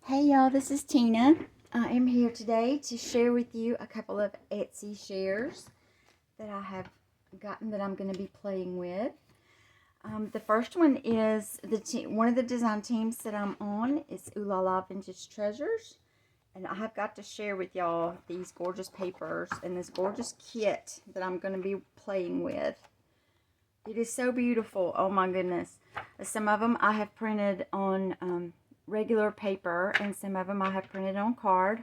Hey y'all, this is Tina. I am here today to share with you a couple of Etsy shares that I have gotten that I'm going to be playing with. The first one is one of the design teams that I'm on is Ooh La La Vintage Treasures. And I have got to share with y'all these gorgeous papers and this gorgeous kit that I'm going to be playing with. It is so beautiful. Oh my goodness. Some of them I have printed on regular paper, and some of them I have printed on card.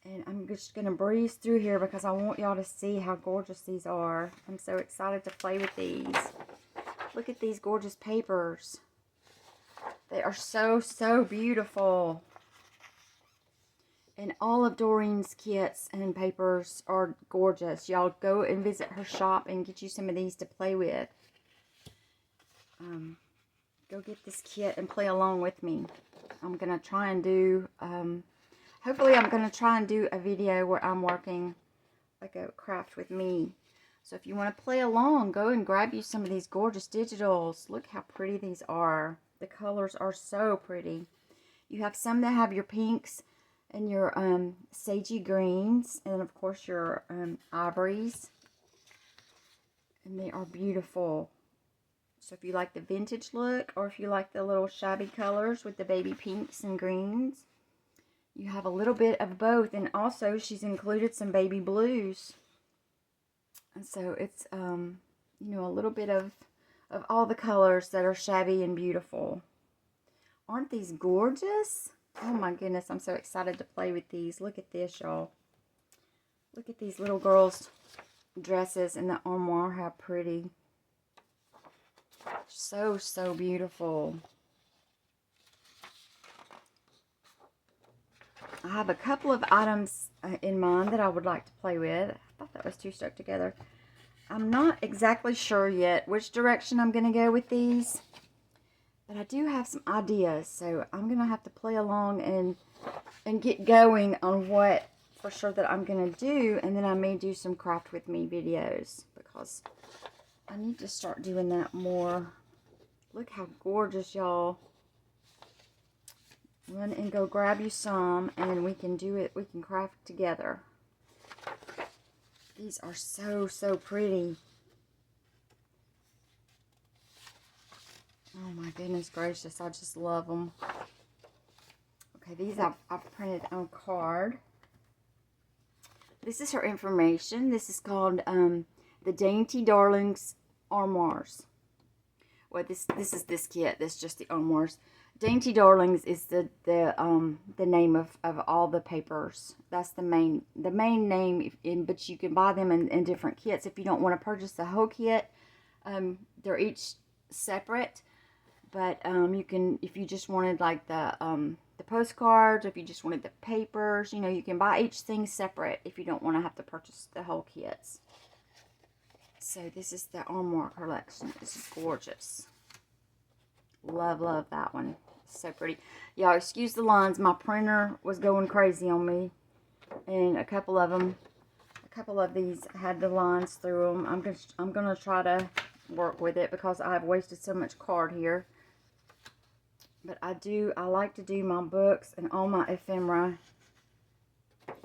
And I'm just going to breeze through here because I want y'all to see how gorgeous these are. I'm so excited to play with these. Look at these gorgeous papers. They are so beautiful. And all of Doreen's kits and papers are gorgeous. Y'all go and visit her shop and get you some of these to play with. Go get this kit and play along with me. I'm going to try and do, hopefully I'm going to try and do a video where I'm working like a craft with me. So if you want to play along, go and grab you some of these gorgeous digitals. Look how pretty these are. The colors are so pretty. You have some that have your pinks and your sagey greens, and of course your ivories. And they are beautiful. So if you like the vintage look, or if you like the little shabby colors with the baby pinks and greens, you have a little bit of both. And also she's included some baby blues. And so it's, you know, a little bit of all the colors that are shabby and beautiful. Aren't these gorgeous? Oh my goodness, I'm so excited to play with these. Look at this, y'all. Look at these little girls' dresses in the armoire, how pretty. So beautiful. I have a couple of items in mind that I would like to play with. I thought that was two stuck together. I'm not exactly sure yet which direction I'm going to go with these, but I do have some ideas, so I'm going to have to play along and get going on what for sure that I'm going to do, and then I may do some craft with me videos because I need to start doing that more. Look how gorgeous, y'all. Run and go grab you some, and we can do it. We can craft together. These are so pretty. Oh my goodness gracious, I just love them. Okay, these I've printed on card. This is her information. This is called the Dainty Darlings Armoires. Well, this is this kit. This is just the armoires. Dainty Darlings is the name of all the papers. That's the main name. But you can buy them in different kits if you don't want to purchase the whole kit. They're each separate. But you can, if you just wanted like the postcards, if you just wanted the papers, you know, you can buy each thing separate if you don't want to have to purchase the whole kits. So this is the armoire collection. This is gorgeous. Love that one. So pretty. Y'all excuse the lines. My printer was going crazy on me. And a couple of these had the lines through them. I'm gonna try to work with it because I've wasted so much card here. But I like to do my books and all my ephemera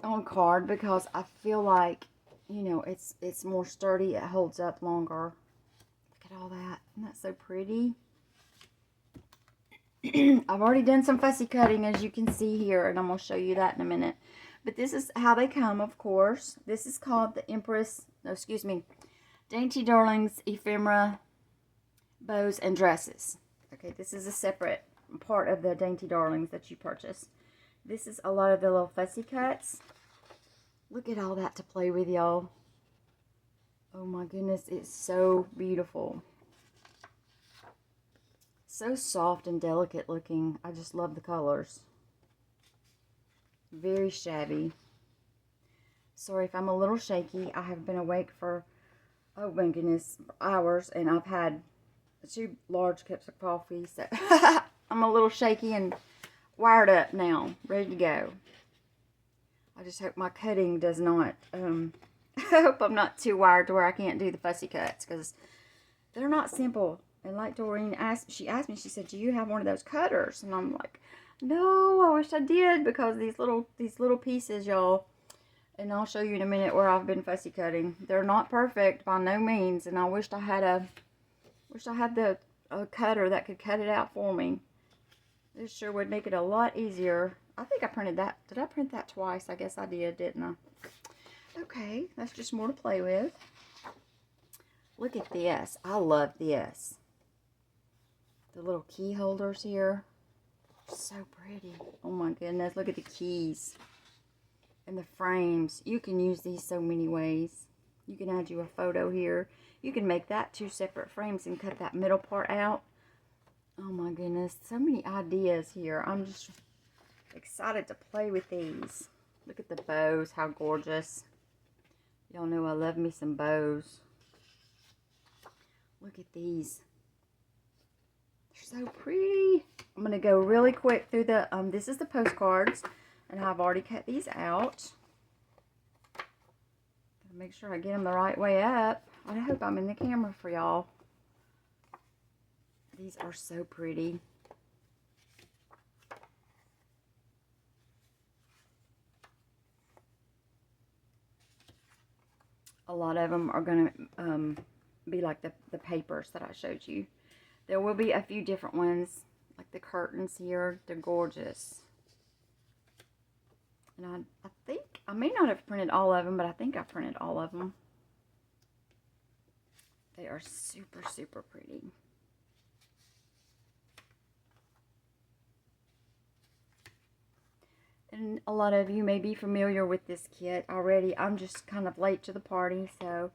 on card because I feel like, you know, it's more sturdy. It holds up longer. Look at all that. Isn't that so pretty? I've already done some fussy cutting, as you can see here, and I'm going to show you that in a minute. But this is how they come, of course. This is called the Dainty Darlings Ephemera Bows and Dresses. Okay, this is a separate part of the Dainty Darlings that you purchase. This is a lot of the little fussy cuts. Look at all that to play with, y'all. Oh my goodness, it's so beautiful. So soft and delicate looking. I just love the colors. Very shabby. Sorry if I'm a little shaky. I have been awake for, oh my goodness, hours, and I've had 2 large cups of coffee, so I'm a little shaky and wired up now, ready to go. I just hope my cutting does not, I hope I'm not too wired to where I can't do the fussy cuts, because they're not simple. And like Doreen asked, she asked me, she said, do you have one of those cutters? And I'm like, No, I wish I did, because these little pieces, y'all, and I'll show you in a minute where I've been fussy cutting. They're not perfect by no means, and I wished I had a cutter that could cut it out for me. This sure would make it a lot easier. I think I printed that. Did I print that twice? I guess I did, didn't I? Okay, that's just more to play with. Look at this. I love this. The little key holders here. So pretty. Oh my goodness. Look at the keys. And the frames. You can use these so many ways. You can add you a photo here. You can make that 2 separate frames and cut that middle part out. Oh my goodness. So many ideas here. I'm just excited to play with these. Look at the bows. How gorgeous. Y'all know I love me some bows. Look at these. They're so pretty. I'm going to go really quick through the, this is the postcards, and I've already cut these out. Make sure I get them the right way up. I hope I'm in the camera for y'all. These are so pretty. A lot of them are going to be like the papers that I showed you. There will be a few different ones, like the curtains here. They're gorgeous. And I think, I may not have printed all of them, but I think I printed all of them. They are super, super pretty. And a lot of you may be familiar with this kit already. I'm just kind of late to the party, so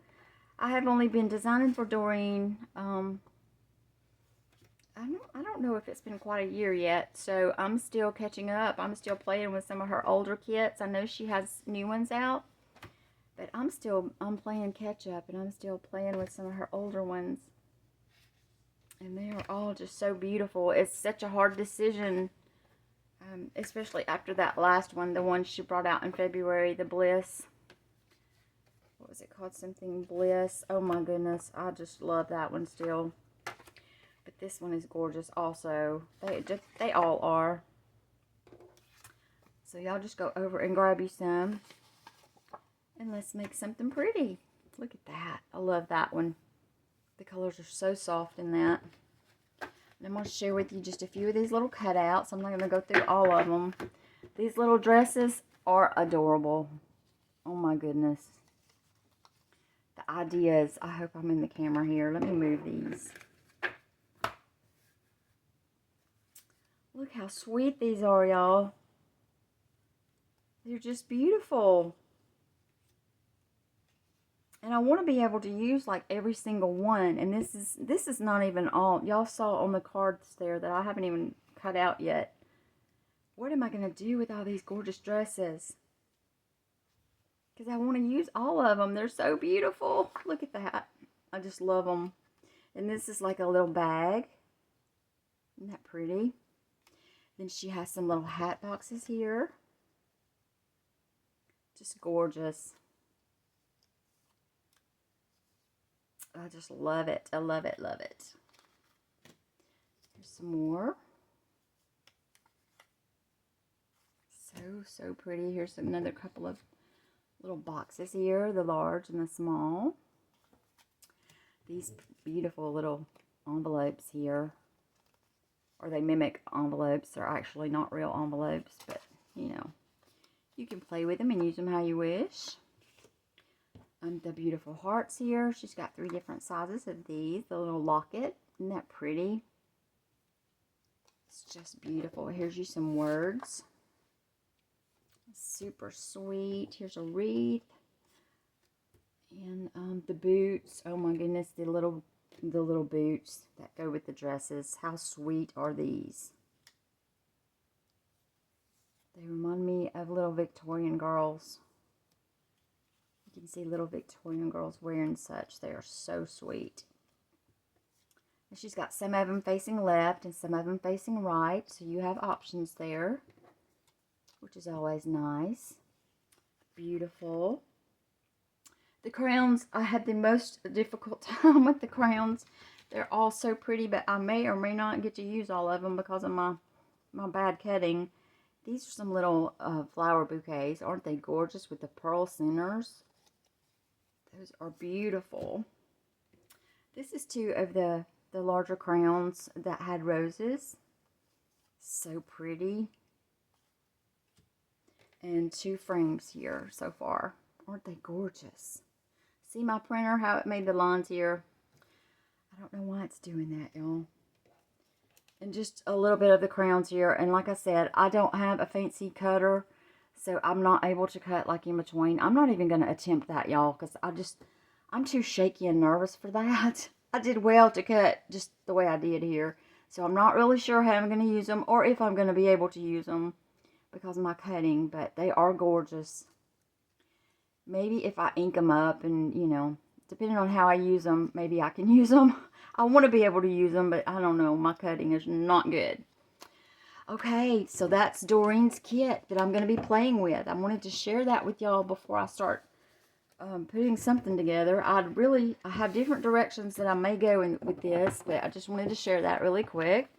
I have only been designing for Doreen. I don't know if it's been quite a year yet, so I'm still catching up. I'm still playing with some of her older kits. I know she has new ones out, but I'm playing catch up, and I'm still playing with some of her older ones. And they are all just so beautiful. It's such a hard decision, especially after that last one, the one she brought out in February, the Bliss. What was it called? Something Bliss. Oh my goodness, I just love that one still. But this one is gorgeous also. They all are. So y'all just go over and grab you some. And let's make something pretty. Look at that. I love that one. The colors are so soft in that. And I'm going to share with you just a few of these little cutouts. I'm not going to go through all of them. These little dresses are adorable. Oh my goodness. The ideas. I hope I'm in the camera here. Let me move these. Look how sweet these are, y'all. They're just beautiful. And I want to be able to use like every single one. And this is not even all. Y'all saw on the cards there that I haven't even cut out yet. What am I going to do with all these gorgeous dresses? Because I want to use all of them. They're so beautiful. Look at that. I just love them. And this is like a little bag. Isn't that pretty? Then she has some little hat boxes here. Just gorgeous. I just love it. I love it, love it. Here's some more. So pretty. Here's another couple of little boxes here. The large and the small. These beautiful little envelopes here. Or they mimic envelopes. They're actually not real envelopes, but you know, you can play with them and use them how you wish. The beautiful hearts here. She's got 3 different sizes of these. The little locket. Isn't that pretty? It's just beautiful. Here's you some words. Super sweet. Here's a wreath. And the boots. Oh my goodness, the little boots that go with the dresses. How sweet are these? They remind me of little Victorian girls. You can see little Victorian girls wearing such. They are so sweet. And she's got some of them facing left and some of them facing right. So you have options there, which is always nice. Beautiful. The crowns, I had the most difficult time with the crowns. They're all so pretty, but I may or may not get to use all of them because of my my bad cutting. These are some little flower bouquets. Aren't they gorgeous with the pearl centers? Those are beautiful. This is 2 of the larger crowns that had roses. So pretty. And 2 frames here so far. Aren't they gorgeous? See my printer, how it made the lines here? I don't know why it's doing that, y'all. And just a little bit of the crowns here. And like I said, I don't have a fancy cutter, so I'm not able to cut like in between. I'm not even going to attempt that, y'all, because I'm too shaky and nervous for that. I did well to cut just the way I did here. So I'm not really sure how I'm going to use them or if I'm going to be able to use them because of my cutting, but they are gorgeous. Maybe if I ink them up and, you know, depending on how I use them, maybe I can use them. I want to be able to use them, but I don't know. My cutting is not good. Okay, so that's Doreen's kit that I'm going to be playing with. I wanted to share that with y'all before I start putting something together. I have different directions that I may go in with this, but I just wanted to share that really quick.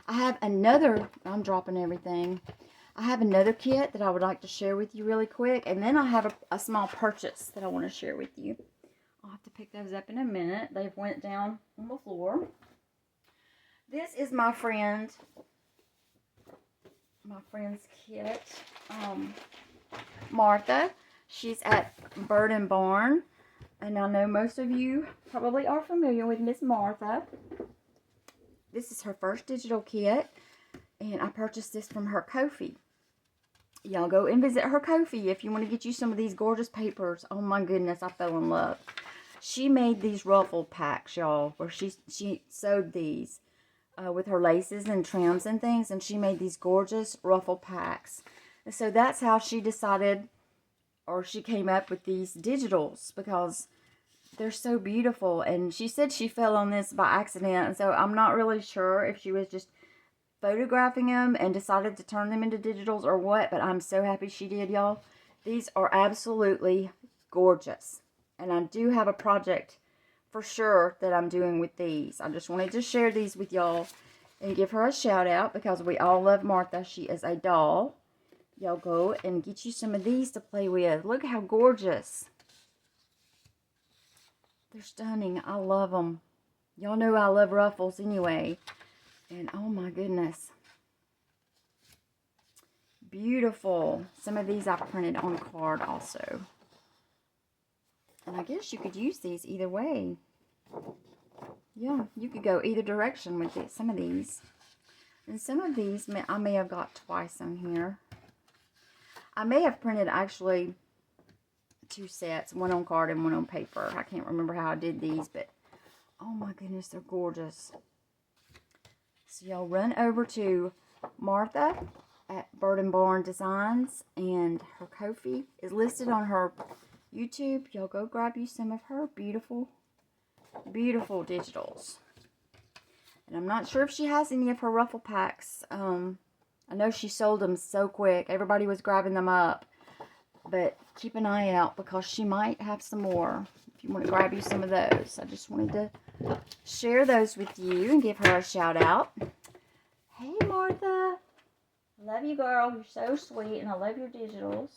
I have another, I'm dropping everything. I have another kit that I would like to share with you really quick. And then I have a small purchase that I want to share with you. I'll have to pick those up in a minute. They've went down on the floor. This is my friend's kit. Martha. She's at Bird and Barn. And I know most of you probably are familiar with Miss Martha. This is her first digital kit. And I purchased this from her Ko-fi. Y'all go and visit her Ko-fi if you want to get you some of these gorgeous papers. Oh my goodness, I fell in love. She made these ruffle packs, y'all, where she sewed these with her laces and trims and things. And she made these gorgeous ruffle packs. And so that's how she decided, or she came up with these digitals, because they're so beautiful. And she said she fell on this by accident. And so I'm not really sure if she was just photographing them and decided to turn them into digitals or what, but I'm so happy she did, y'all. These are absolutely gorgeous. And I do have a project for sure that I'm doing with these. I just wanted to share these with y'all and give her a shout out because we all love Martha. She is a doll. Y'all go and get you some of these to play with. Look how gorgeous. They're stunning. I love them. Y'all know I love ruffles anyway. And oh my goodness. Beautiful. Some of these I've printed on card also. And I guess you could use these either way. Yeah, you could go either direction with it, some of these. And some of these I may have got twice on here. I may have printed actually 2 sets, one on card and one on paper. I can't remember how I did these, but oh my goodness, they're gorgeous. So y'all run over to Martha at Bird and Barn Designs, and her Ko-fi is listed on her YouTube. Y'all go grab you some of her beautiful, beautiful digitals. And I'm not sure if she has any of her ruffle packs. I know she sold them so quick. Everybody was grabbing them up. But keep an eye out because she might have some more if you want to grab you some of those. I just wanted to share those with you and give her a shout out. Hey, Martha. I love you, girl. You're so sweet, and I love your digitals.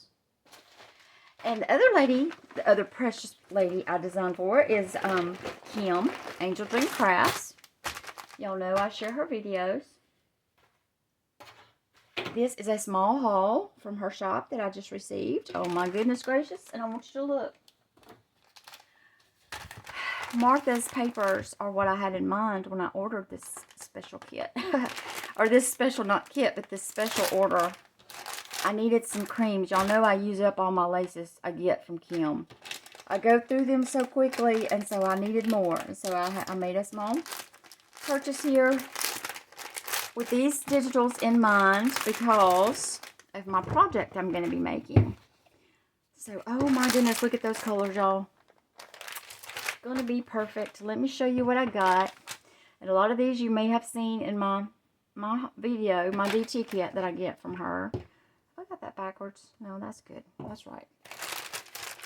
And the other lady, the other precious lady I designed for is Kim, Angel Dream Crafts. Y'all know I share her videos. This is a small haul from her shop that I just received. Oh my goodness gracious. And I want you to look. Martha's papers are what I had in mind when I ordered this special kit. Or this special, not kit, but this special order. I needed some creams. Y'all know I use up all my laces I get from Kim. I go through them so quickly, and so I needed more. And so I made a small purchase here with these digitals in mind because of my project I'm going to be making. So, oh my goodness, look at those colors, y'all. Going to be perfect. Let me show you what I got. And a lot of these you may have seen in my video, my DT kit that I get from her. I got that backwards. No, that's good. That's right.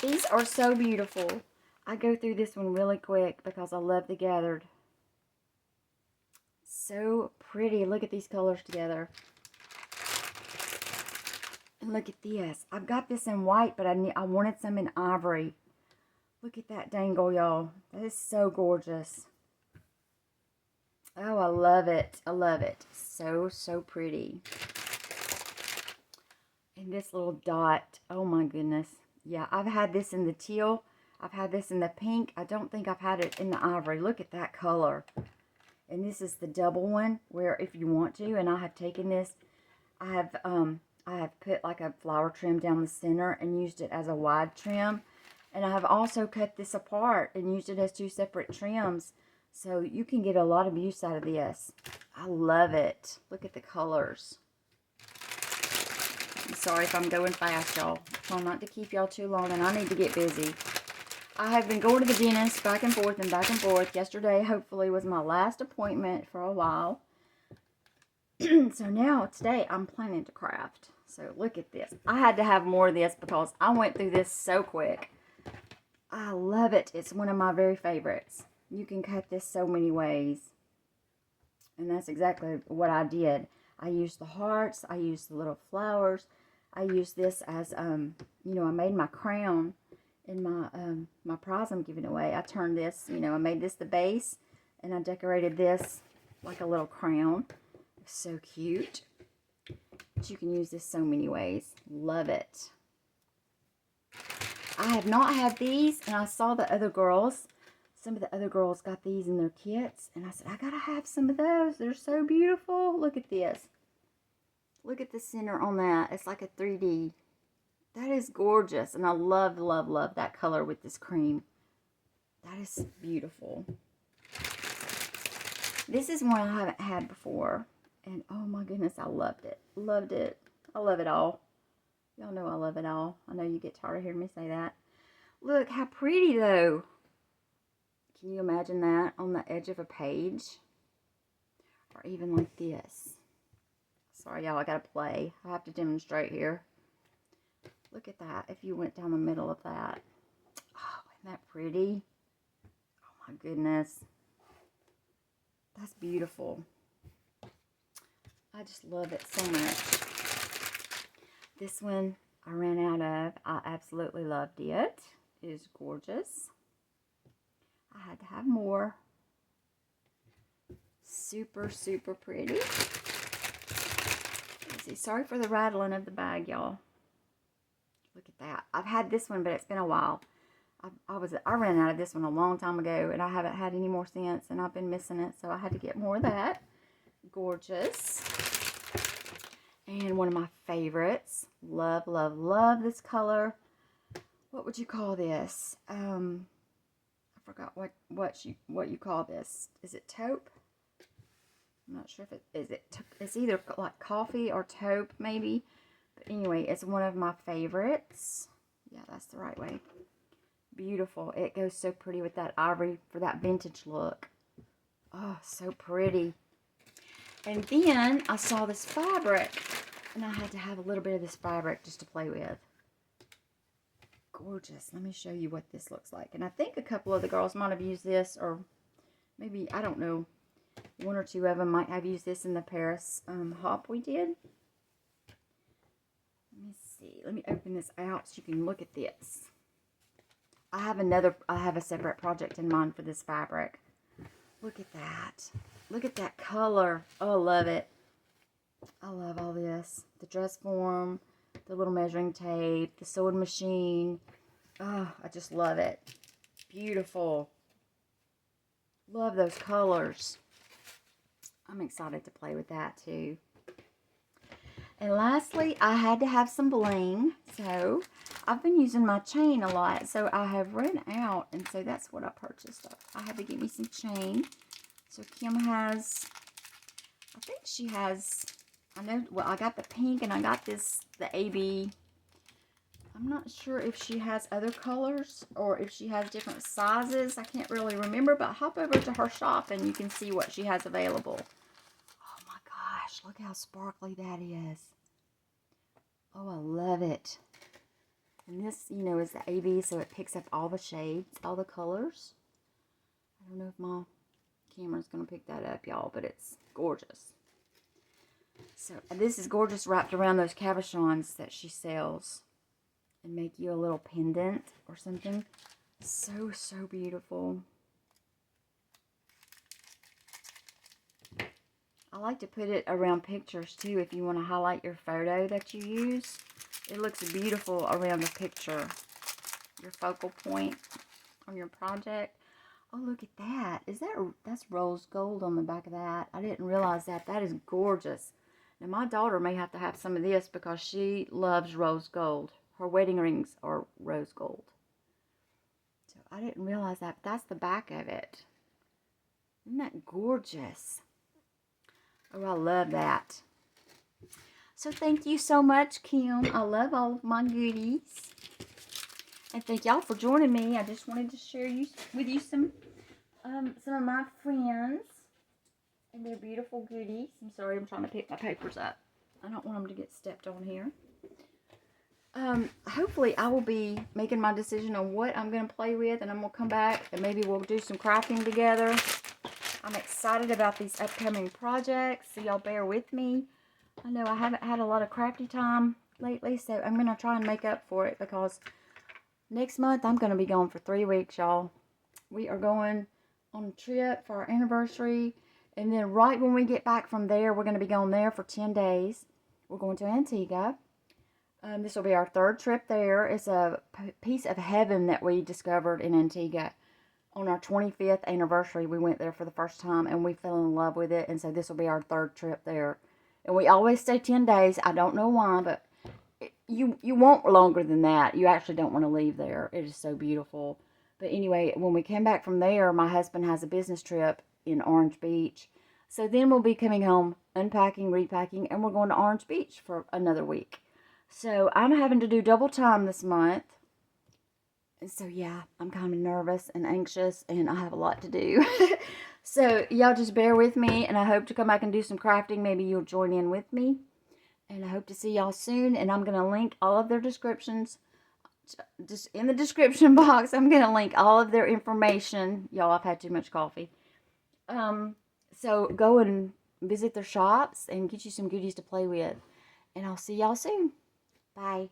These are so beautiful. I go through this one really quick because I love the gathered. so pretty. Look at these colors together. And look at this. I've got this in white, but I wanted some in ivory. Look at that dangle, y'all. That is so gorgeous. Oh, I love it. I love it. So, so pretty. And this little dot. Oh, my goodness. Yeah, I've had this in the teal. I've had this in the pink. I don't think I've had it in the ivory. Look at that color. And this is the double one, where if you want to, and I have taken this, I have put like a flower trim down the center and used it as a wide trim. And I have also cut this apart and used it as two separate trims. So you can get a lot of use out of this. I love it. Look at the colors. I'm sorry if I'm going fast, y'all. Trying not to keep y'all too long, and I need to get busy. I have been going to the dentist back and forth and back and forth. Yesterday, hopefully, was my last appointment for a while. So now, today, I'm planning to craft. So look at this. I had to have more of this because I went through this so quick. I love it. It's one of my very favorites. You can cut this so many ways. And that's exactly what I did. I used the hearts. I used the little flowers. I used this as, you know, I made my crown in my prize I'm giving away. I turned this, you know, I made this the base, and I decorated this like a little crown. So cute. But you can use this so many ways. Love it. I have not had these, and I saw the other girls. Some of the other girls got these in their kits, and I said, I gotta have some of those. They're so beautiful. Look at this. Look at the center on that. It's like a 3D. That is gorgeous, and I love, love, love that color with this cream. That is beautiful. This is one I haven't had before, and oh my goodness, I loved it. Loved it. I love it all. Y'all know I love it all. I know you get tired of hearing me say that. Look how pretty, though. Can you imagine that on the edge of a page? Or even like this. Sorry, y'all, I gotta play. I have to demonstrate here. Look at that, if you went down the middle of that. Oh, isn't that pretty? Oh my goodness. That's beautiful. I just love it so much. This one I ran out of. I absolutely loved it. It is gorgeous. I had to have more. Super, super pretty. Let's see. Sorry for the rattling of the bag, y'all. Look at that. I've had this one, but it's been a while. I ran out of this one a long time ago, and I haven't had any more since, and I've been missing it, so I had to get more of that. Gorgeous. And one of my favorites. Love, love, love this color. What would you call this? I forgot what you call this. Is it taupe? I'm not sure if it is. It's either like coffee or taupe, maybe. But anyway, it's one of my favorites. Yeah, that's the right way. Beautiful. It goes so pretty with that ivory for that vintage look. Oh, so pretty. And then I saw this fabric, and I had to have a little bit of this fabric just to play with. Gorgeous. Let me show you what this looks like. And I think a couple of the girls might have used this, or maybe, I don't know, one or two of them might have used this in the Paris hop we did. Let me see. Let me open this out so you can look at this. I have a separate project in mind for this fabric. Look at that. Look at that color. Oh, I love it. I love all this. The dress form, the little measuring tape, the sewing machine. Oh, I just love it. Beautiful. Love those colors. I'm excited to play with that too. And lastly, I had to have some bling. So I've been using my chain a lot. So I have run out. And so that's what I purchased. I had to get me some chain. So Kim has, I think she has, I know, well, I got the pink and I got this, the AB. I'm not sure if she has other colors or if she has different sizes. I can't really remember, but hop over to her shop and you can see what she has available. Oh my gosh, look how sparkly that is. Oh, I love it. And this, you know, is the AB, so it picks up all the shades, all the colors. I don't know if my Camera's going to pick that up, y'all, but it's gorgeous. So this is gorgeous wrapped around those cabochons that she sells. And make you a little pendant or something. So, so beautiful. I like to put it around pictures too if you want to highlight your photo that you use. It looks beautiful around the picture. Your focal point on your project. Oh, look at that. That's rose gold on the back of that. I didn't realize that. That is gorgeous. Now, my daughter may have to have some of this because she loves rose gold. Her wedding rings are rose gold. So, I didn't realize that. But that's the back of it. Isn't that gorgeous? Oh, I love that. So, thank you so much, Kim. I love all of my goodies. And thank y'all for joining me. I just wanted to share with you some of my friends and their beautiful goodies. I'm sorry, I'm trying to pick my papers up. I don't want them to get stepped on here. Hopefully I will be making my decision on what I'm going to play with, and I'm going to come back and maybe we'll do some crafting together. I'm excited about these upcoming projects, so y'all bear with me. I know I haven't had a lot of crafty time lately, so I'm going to try and make up for it because next month I'm going to be gone for 3 weeks, y'all. We are going on a trip for our anniversary, and then right when we get back from there, we're going to be going there for 10 days. We're going to Antigua. This will be our 3rd trip there. It's a piece of heaven that we discovered in Antigua. On our 25th anniversary, we went there for the first time, and we fell in love with it, and so this will be our 3rd trip there. And we always stay 10 days. I don't know why, but you want longer than that. You actually don't want to leave there. It is so beautiful. But anyway, when we came back from there, my husband has a business trip in Orange Beach. So then we'll be coming home, unpacking, repacking, and we're going to Orange Beach for another week. So I'm having to do double time this month. And so, yeah, I'm kind of nervous and anxious, and I have a lot to do. So, y'all just bear with me, and I hope to come back and do some crafting. Maybe you'll join in with me. And I hope to see y'all soon, and I'm going to link all of their descriptions. Just in the description box, I'm going to link all of their information. Y'all, I've had too much coffee. So, go and visit their shops and get you some goodies to play with. And I'll see y'all soon. Bye.